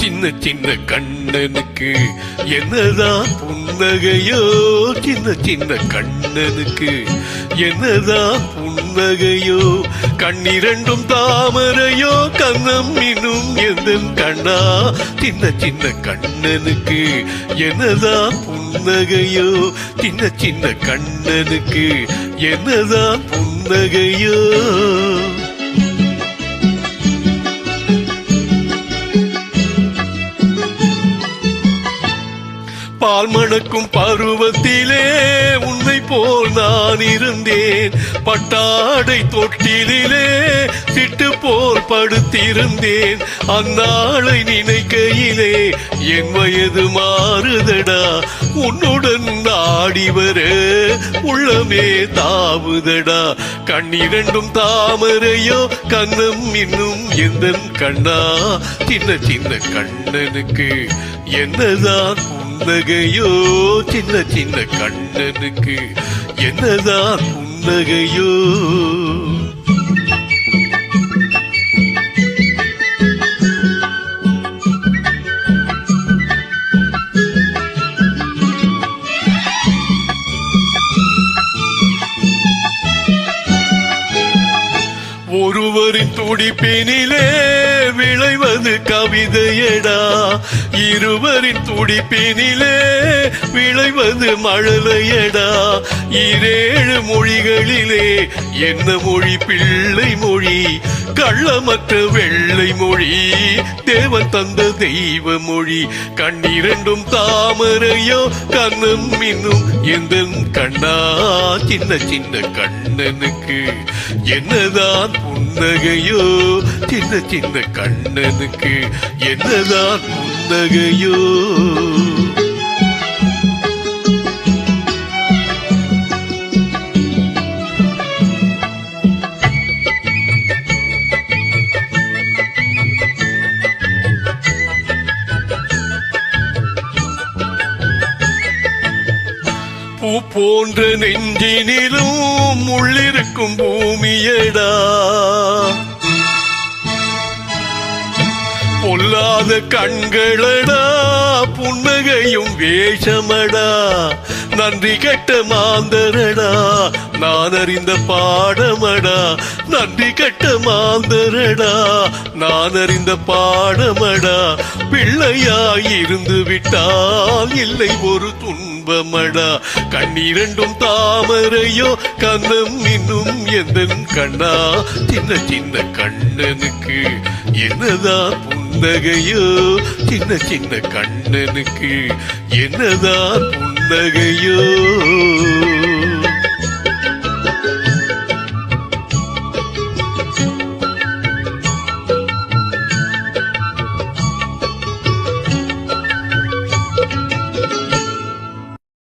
சின்ன சின்ன கண்ணனுக்கு என்னதான் புன்னகையோ, சின்ன சின்ன கண்ணனுக்கு என்னதான் புன்னகையோ, கண்ணிரண்டும் தாமரையோ, கண்ணம் இன்னும் எந்த கண்ணா, சின்ன சின்ன கண்ணனுக்கு என்னதான் புன்னகையோ, சின்ன சின்ன கண்ணனுக்கு என்னதான் புன்னகையோ. பால் மணக்கும் பருவத்திலே உன்னை போல் நான் இருந்தேன், பட்டாடை தொட்டிலே சிட்டு போல் படுத்திருந்தேன். அந்நாளை நினைக்கையிலே என் வயது மாறுதடா, உன்னுடன் ஆடி வர உள்ளமே தாவுதடா. கண்ணிரண்டும் தாமரையோ, கண்ணம் இன்னும் எந்த கண்ணா, சின்ன சின்ன கண்ணனுக்கு என்னதான் புன்னகையோ, சின்ன சின்ன கண்ணனுக்கு என்னதான் புன்னகையோ. ஒருவரின் துடிப்பினிலே விளைவது கவிதையடா, இருவரின் துடிப்பினிலே விளைவது மழலையடா. 7 மொழிகளிலே என்ன மொழி பிள்ளை மொழி, கள்ளமற்ற வெள்ளை மொழி, தேவன் தந்த தெய்வ மொழி. கண்ணிரண்டும் தாமரையோ, கண்ணம் இன்னும் எந்த கண்ணா, சின்ன சின்ன கண்ணனுக்கு என்னதான் புன்னகையோ, சின்ன சின்ன கண்ணனுக்கு என்னதான் புன்னகையோ. பூ போன்ற நெஞ்சினிலும் உள்ளிருக்கும் பூமியடா, பொல்லாத கண்களடா, புன்னகையும் வேஷமடா. நன்றி கெட்ட மாந்தரடா, நான் அறிந்த பாடமடா, நன்றி கெட்ட மாந்தரடா, நான் அறிந்த பாடமடா. பிள்ளையாயிருந்து விட்டால் இல்லை ஒரு துன்பமடா. கண்ணிரண்டும் தாமரையோ, கண்ணம் இன்னும் எந்த கண்ணா, சின்ன சின்ன கண்ணனுக்கு என்னதான் புன்னகையோ, சின்ன சின்ன கண்ணனுக்கு என்னதான் புன்னகையோ.